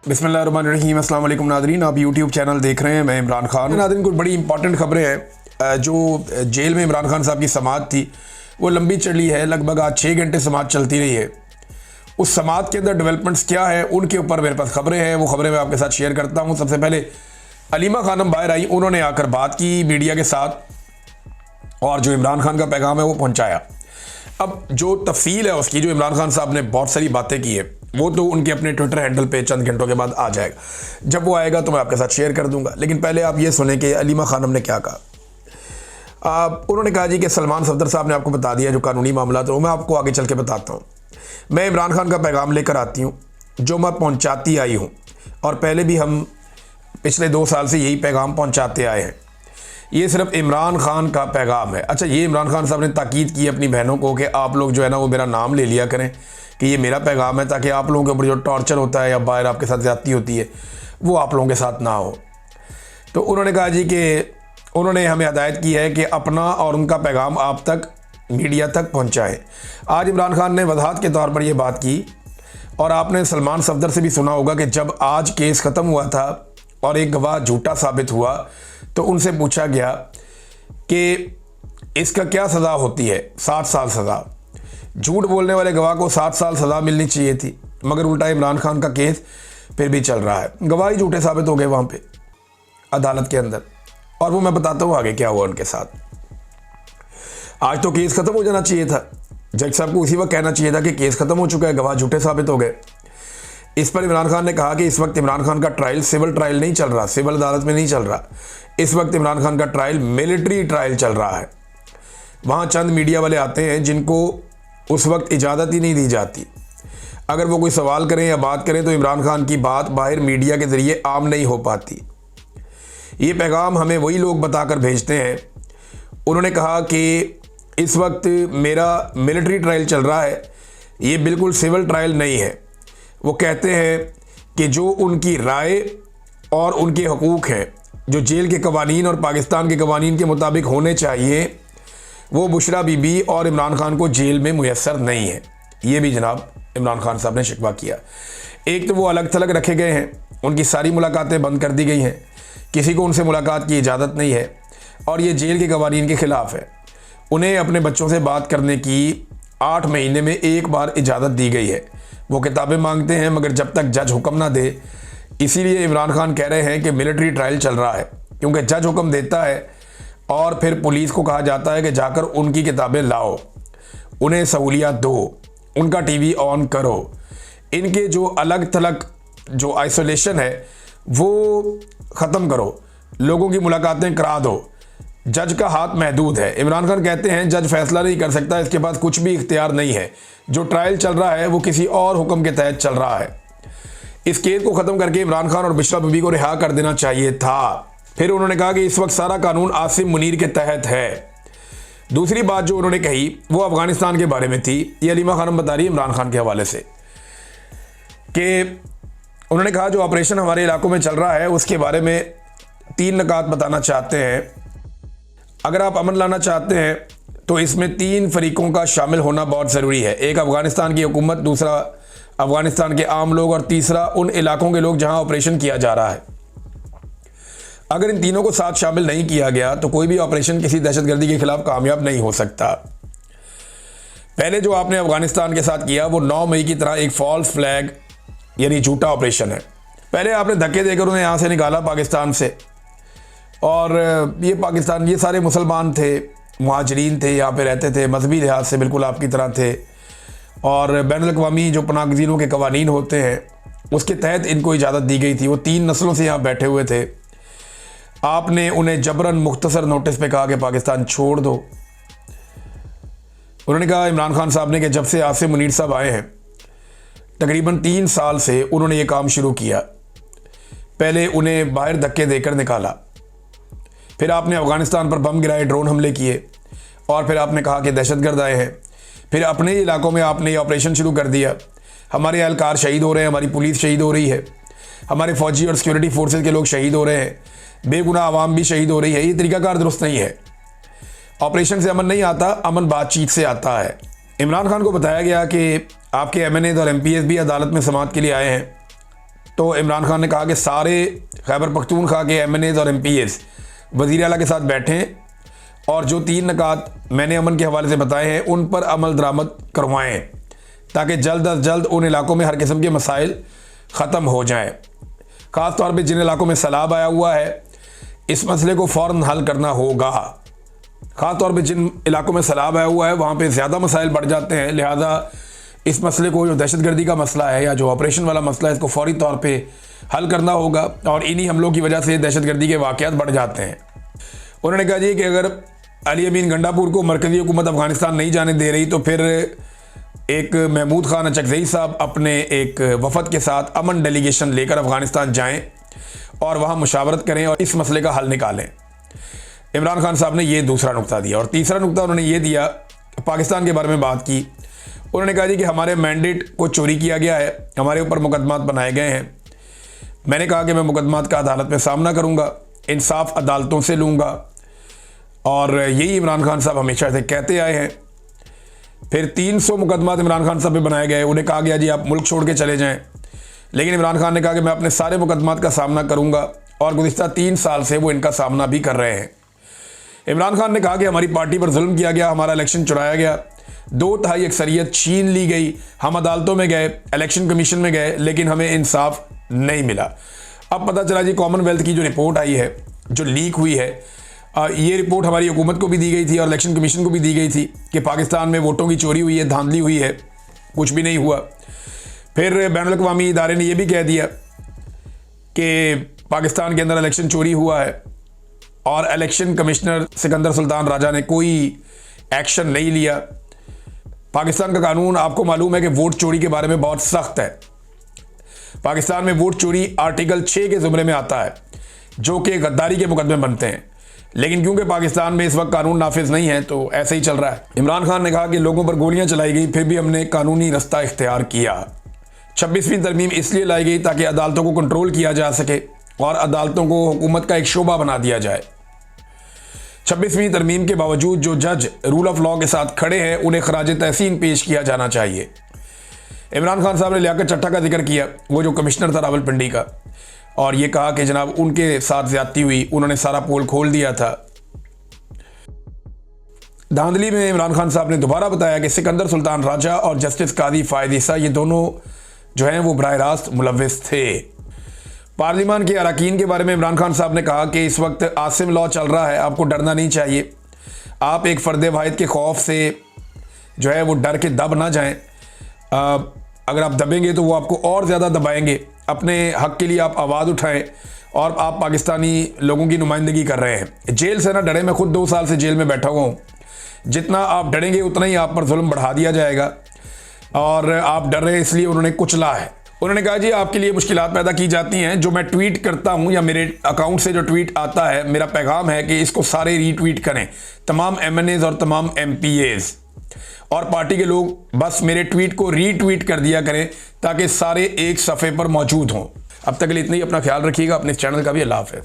बिस्मिल्लाहिर्रहमानिर्रहीम। अस्सलाम वालेकुम नादरीन, आप यूट्यूब चैनल देख रहे हैं, मैं इमरान खान। नादरीन, कुछ बड़ी इंपॉर्टेंट खबरें हैं। जो जेल में इमरान खान साहब की समाअत थी वो लंबी चली है, लगभग आज 6 घंटे समाअत चलती रही है। उस समाअत के अंदर डेवलपमेंट्स क्या है उनके ऊपर मेरे पास खबरें हैं, वो खबरें मैं आपके साथ शेयर करता हूँ। सबसे पहले अलीमा खानम बाहर आई, उन्होंने आकर बात की मीडिया के साथ और जो इमरान खान का पैगाम है वो पहुँचाया। अब जो तफसील है उसकी, जो इमरान खान साहब ने बहुत सारी बातें की है, वो तो उनके अपने ट्विटर हैंडल पे चंद घंटों के बाद आ जाएगा। जब वो आएगा तो मैं आपके साथ शेयर कर दूंगा। लेकिन पहले आप ये सुने कि अलीमा खानम ने क्या कहा। उन्होंने कहा जी कि सलमान सफदर साहब ने आपको बता दिया जो कानूनी मामला, तो मैं आपको आगे चल के बताता हूँ। मैं इमरान खान का पैगाम लेकर आती हूँ जो मैं पहुँचाती आई हूँ, और पहले भी हम पिछले 2 साल से यही पैगाम पहुँचाते आए हैं। ये सिर्फ इमरान खान का पैगाम है। अच्छा, ये इमरान खान साहब ने ताकीद की अपनी बहनों को कि आप लोग जो है ना वो मेरा नाम ले लिया करें कि ये मेरा पैगाम है, ताकि आप लोगों के ऊपर जो टॉर्चर होता है या बाहर आपके साथ ज़्यादती होती है वो आप लोगों के साथ ना हो। तो उन्होंने कहा जी कि उन्होंने हमें हदायत की है कि अपना और उनका पैगाम आप तक, मीडिया तक पहुँचाएँ। आज इमरान खान ने वजाहत के तौर पर यह बात की, और आपने सलमान सफदर से भी सुना होगा कि जब आज केस ख़त्म हुआ था और एक गवाह झूठा साबित हुआ तो उनसे पूछा गया कि इसका क्या सज़ा होती है। 7 साल सज़ा। झूठ बोलने वाले गवाह को 7 साल सज़ा मिलनी चाहिए थी, मगर उल्टा इमरान खान का केस फिर भी चल रहा है। गवाह ही झूठे साबित हो गए वहाँ पे अदालत के अंदर, और वो मैं बताता हूँ आगे क्या हुआ उनके साथ। आज तो केस ख़त्म हो जाना चाहिए था, जज साहब को उसी वक्त कहना चाहिए था कि केस ख़त्म हो चुका है, गवाह झूठे साबित हो गए। इस पर इमरान खान ने कहा कि इस वक्त इमरान खान का ट्रायल सिविल ट्रायल नहीं चल रहा, सिविल अदालत में नहीं चल रहा। इस वक्त इमरान खान का ट्रायल मिलिट्री ट्रायल चल रहा है। वहाँ चंद मीडिया वाले आते हैं जिनको उस वक्त इजाज़त ही नहीं दी जाती। अगर वो कोई सवाल करें या बात करें तो इमरान खान की बात बाहर मीडिया के ज़रिए आम नहीं हो पाती। ये पैगाम हमें वही लोग बताकर भेजते हैं। उन्होंने कहा कि इस वक्त मेरा मिलिट्री ट्रायल चल रहा है, ये बिल्कुल सिविल ट्रायल नहीं है। वो कहते हैं कि जो उनकी राय और उनके हकूक़ हैं, जो जेल के कवानीन और पाकिस्तान के कवानीन के मुताबिक होने चाहिए, वो बुशरा बीबी और इमरान खान को जेल में मुयस्सर नहीं है। ये भी जनाब इमरान खान साहब ने शिकवा किया। एक तो वो अलग थलग रखे गए हैं, उनकी सारी मुलाकातें बंद कर दी गई हैं, किसी को उनसे मुलाकात की इजाज़त नहीं है, और ये जेल के कवानीन के ख़िलाफ़ है। उन्हें अपने बच्चों से बात करने की 8 महीने में एक बार इजाज़त दी गई है। वो किताबें मांगते हैं मगर जब तक जज हुक्म ना दे, इसीलिए इमरान खान कह रहे हैं कि मिलिट्री ट्रायल चल रहा है, क्योंकि जज हुक्म देता है और फिर पुलिस को कहा जाता है कि जाकर उनकी किताबें लाओ, उन्हें सहूलियात दो, उनका टीवी ऑन करो। इनके जो अलग थलग जो आइसोलेशन है वो ख़त्म करो, लोगों की मुलाकातें करा दो। जज का हाथ महदूद है। इमरान खान कहते हैं जज फैसला नहीं कर सकता, इसके पास कुछ भी इख्तियार नहीं है। जो ट्रायल चल रहा है वो किसी और हुक्म के तहत चल रहा है। इस केस को ख़त्म करके इमरान खान और बुशरा बीबी को रिहा कर देना चाहिए था। फिर उन्होंने कहा कि इस वक्त सारा कानून आसिम मुनीर के तहत है। दूसरी बात जो उन्होंने कही वो अफगानिस्तान के बारे में थी। ये अलीमा खानम बता रही है इमरान खान के हवाले से कि उन्होंने कहा जो ऑपरेशन हमारे इलाकों में चल रहा है उसके बारे में 3 नकात बताना चाहते हैं। अगर आप अमन लाना चाहते हैं तो इसमें 3 फरीकों का शामिल होना बहुत ज़रूरी है। एक अफ़गानिस्तान की हुकूमत, दूसरा अफ़गानिस्तान के आम लोग, और तीसरा उन इलाकों के लोग जहां ऑपरेशन किया जा रहा है। अगर इन तीनों को साथ शामिल नहीं किया गया तो कोई भी ऑपरेशन किसी दहशतगर्दी के खिलाफ कामयाब नहीं हो सकता। पहले जो आपने अफ़गानिस्तान के साथ किया वो 9 मई की तरह एक फॉल्स फ्लैग यानी झूठा ऑपरेशन है। पहले आपने धक्के देकर उन्हें यहाँ से निकाला पाकिस्तान से, और ये पाकिस्तान, ये सारे मुसलमान थे, मुहाजिरीन थे, यहाँ पे रहते थे, मजहबी लिहाज से बिल्कुल आपकी तरह थे, और बैनुल-अक़वामी जो पनाहगज़ीनों के कवानीन होते हैं उसके तहत इनको इजाज़त दी गई थी। वो 3 नस्लों से यहाँ बैठे हुए थे। आपने उन्हें जबरन मुख्तसर नोटिस पे कहा कि पाकिस्तान छोड़ दो। उन्होंने कहा इमरान खान साहब ने कि जब से आसिम मुनीर साहब आए हैं तकरीबन 3 साल से उन्होंने ये काम शुरू किया। पहले उन्हें बाहर धक्के देकर निकाला, फिर आपने अफ़गानिस्तान पर बम गिराए, ड्रोन हमले किए, और फिर आपने कहा कि दहशतगर्द आए हैं। फिर अपने ही इलाकों में आपने ये ऑपरेशन शुरू कर दिया। हमारे एहलकार शहीद हो रहे हैं, हमारी पुलिस शहीद हो रही है, हमारे फौजी और सिक्योरिटी फोर्सेज के लोग शहीद हो रहे हैं, बेगुनाह आवाम भी शहीद हो रही है। ये तरीकाकार दुरुस्त नहीं है। ऑपरेशन से अमन नहीं आता, अमन बातचीत से आता है। इमरान खान को बताया गया कि आपके MNAs और MPs भी अदालत में समाअत के लिए आए हैं, तो इमरान खान ने कहा कि सारे खैबर पख्तूनख्वा के MNAs और MPAs वज़ीर आला के साथ बैठें और जो 3 नकात मैंने अमन के हवाले से बताए हैं उन पर अमल दरामद करवाएं ताकि जल्द अज जल्द उन इलाकों में हर किस्म के मसाइल ख़त्म हो जाएं। ख़ास तौर पे जिन इलाकों में सैलाब आया हुआ है इस मसले को फ़ौरन हल करना होगा। ख़ास तौर पे जिन इलाकों में सैलाब आया हुआ है वहाँ पे ज़्यादा मसाइल बढ़ जाते हैं, लिहाजा इस मसले को जो दहशतगर्दी का मसला है या जो ऑपरेशन वाला मसला है इसको फौरी तौर पे हल करना होगा और इन्हीं हमलों की वजह से दहशतगर्दी के वाक़यात बढ़ जाते हैं। उन्होंने कहा जी कि अगर अली अमीन गंडापुर को मरकज़ी हुकूमत अफ़गानिस्तान नहीं जाने दे रही तो फिर एक महमूद खान अचकज़ई साहब अपने एक वफ़द के साथ अमन डेलीगेशन लेकर अफ़गानिस्तान जाएँ और वहाँ मुशावरत करें और इस मसले का हल निकालें। इमरान खान साहब ने ये दूसरा नुक्ता दिया। और तीसरा नुक्ता उन्होंने ये दिया, पाकिस्तान के बारे में बात की। उन्होंने कहा जी कि हमारे मैंडेट को चोरी किया गया है, हमारे ऊपर मुकदमात बनाए गए हैं। मैंने कहा कि मैं मुकदमात का अदालत में सामना करूँगा, इंसाफ अदालतों से लूँगा और यही इमरान खान साहब हमेशा से कहते आए हैं। फिर 300 मुकदमात इमरान खान साहब पे बनाए गए, उन्हें कहा गया जी आप मुल्क छोड़ के चले जाएं, लेकिन इमरान खान ने कहा कि मैं अपने सारे मुकदमात का सामना करूंगा और गुज़िश्ता 3 साल से वो इनका सामना भी कर रहे हैं। इमरान खान ने कहा कि हमारी पार्टी पर जुल्म किया गया, हमारा इलेक्शन चुराया गया, 2/3 अक्सरियत छीन ली गई, हम अदालतों में गए, इलेक्शन कमीशन में गए, लेकिन हमें इंसाफ नहीं मिला। अब पता चला जी कॉमनवेल्थ की जो रिपोर्ट आई है, जो लीक हुई है, ये रिपोर्ट हमारी हुकूमत को भी दी गई थी और इलेक्शन कमीशन को भी दी गई थी कि पाकिस्तान में वोटों की चोरी हुई है, धांधली हुई है, कुछ भी नहीं हुआ। फिर बैनुल अक़वामी इदारे ने यह भी कह दिया कि पाकिस्तान के अंदर इलेक्शन चोरी हुआ है और इलेक्शन कमिश्नर सिकंदर सुल्तान राजा ने कोई एक्शन नहीं लिया। पाकिस्तान का कानून आपको मालूम है कि वोट चोरी के बारे में बहुत सख्त है। पाकिस्तान में वोट चोरी आर्टिकल 6 के ज़ुमरे में आता है जो कि गद्दारी के मुकदमे बनते हैं, लेकिन क्योंकि पाकिस्तान में इस वक्त कानून नाफिज नहीं है तो ऐसे ही चल रहा है। इमरान खान ने कहा कि लोगों पर गोलियां चलाई गई फिर भी हमने कानूनी रास्ता इख्तियार किया। 26वीं तरमीम इसलिए लाई गई ताकि अदालतों को कंट्रोल किया जा सके और अदालतों को हुकूमत का एक शोबा बना दिया जाए। 26वीं तरमीम के बावजूद जो जज रूल ऑफ लॉ के साथ खड़े हैं उन्हें खराज तहसीन पेश किया जाना चाहिए। इमरान खान साहब ने लियाकत चट्टा का जिक्र किया, वो जो कमिश्नर था रावलपिंडी का, और ये कहा कि जनाब उनके साथ ज्यादती हुई, उन्होंने सारा पोल खोल दिया था। धांधली में इमरान खान साहब ने दोबारा बताया कि सिकंदर सुल्तान राजा और जस्टिस कादी फायद ईसा ये दोनों जो हैं वो बराह रास्त मुलव्विस थे। पार्लिमान के अरकान के बारे में इमरान खान साहब ने कहा कि इस वक्त आसिम लॉ चल रहा है, आपको डरना नहीं चाहिए। आप एक फ़र्द वाहिद के खौफ से जो है वो डर के दब ना जाएं। अगर आप दबेंगे तो वो आपको और ज़्यादा दबाएंगे। अपने हक़ के लिए आप आवाज़ उठाएं और आप पाकिस्तानी लोगों की नुमाइंदगी कर रहे हैं। जेल से ना डरे, मैं खुद 2 साल से जेल में बैठा हुआ हूँ। जितना आप डरेंगे उतना ही आप पर जुल्म बढ़ा दिया जाएगा और आप डर रहे हैं इसलिए उन्होंने कुचला है। उन्होंने कहा जी आपके लिए मुश्किलात पैदा की जाती हैं, जो मैं ट्वीट करता हूं या मेरे अकाउंट से जो ट्वीट आता है, मेरा पैगाम है कि इसको सारे रीट्वीट करें, तमाम MNAs और तमाम MPAs और पार्टी के लोग बस मेरे ट्वीट को रीट्वीट कर दिया करें ताकि सारे एक सफ़े पर मौजूद हों। अब तक के लिए इतना ही। अपना ख्याल रखिएगा, अपने चैनल का भी। अल्लाह हाफ़िज़।